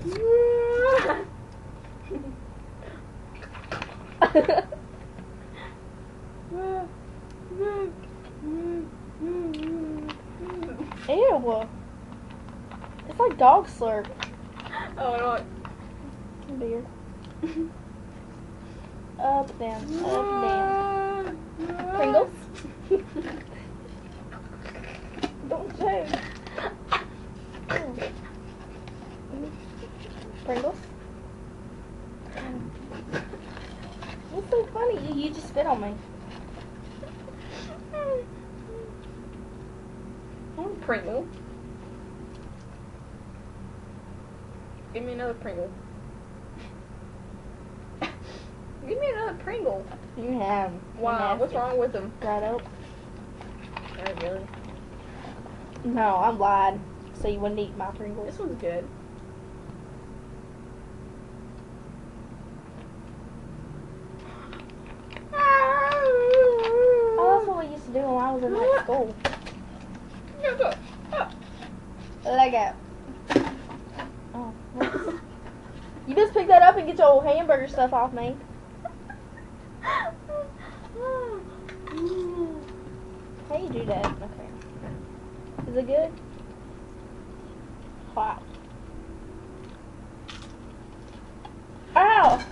Ew. It's like dog slurp. Oh, no. Beer. Up, down, up, down. Pringles? Don't say. Pringles? What's so funny? You just spit on me. Pringle. Give me another Pringle. Give me another Pringle. You have. Wow, what's wrong with them? Right up. Oh, really? No, I lied. So you wouldn't eat my Pringles. This one's good. Oh, that's what we used to do when I was in high school. Let go. Oh. You just pick that up and get your old hamburger stuff off me. How you do that? Okay. Is it good? Hot. Ow!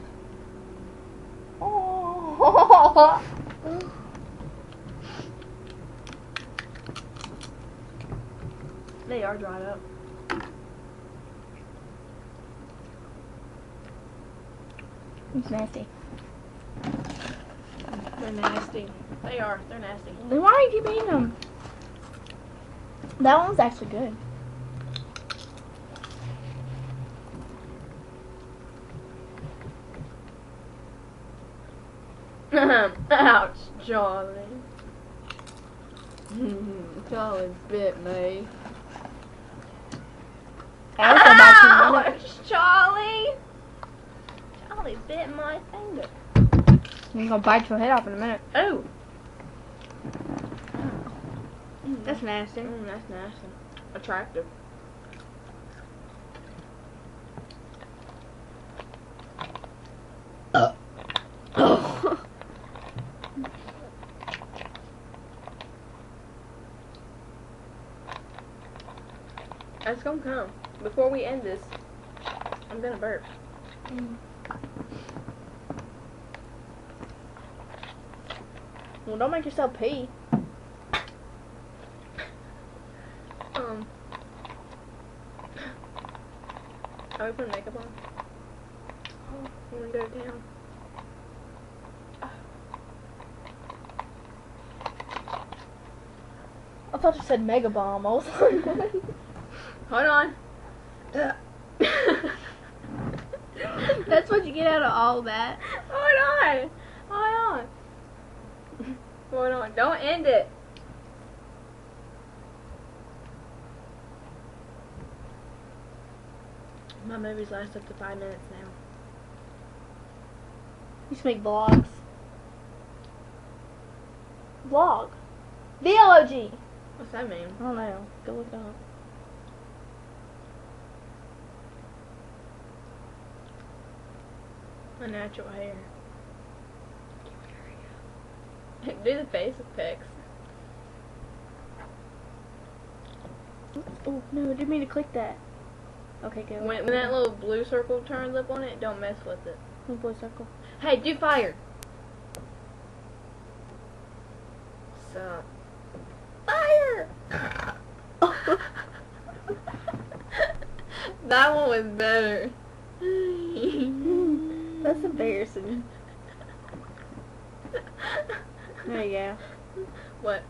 Oh. They are dried up. It's nasty. They're nasty. They are. They're nasty. Then why do you keep eating them? That one's actually good. Ouch, Charlie. Charlie bit me. Ouch, Charlie. Charlie bit my finger. I'm gonna bite your head off in a minute. Oh. That's nasty. That's nasty. Attractive. It's gonna come. Before we end this, I'm gonna burp. Well, don't make yourself pee. Are we putting makeup on? Oh, you wanna go to town? I thought you said mega bomb. I was like, Hold on. that's what you get out of all that. Hold on. Hold on. Hold on. Don't end it. My movies last up to 5 minutes now. You should make vlogs. Vlog. VLOG. What's that mean? I don't know. Go look it up. My natural hair. Do the face pics. Oh, no, I didn't mean to click that. Okay, go. When that little blue circle turns up on it, don't mess with it. Blue circle. Hey, do fire. So. Fire! That one was better. That's embarrassing. There you go. What?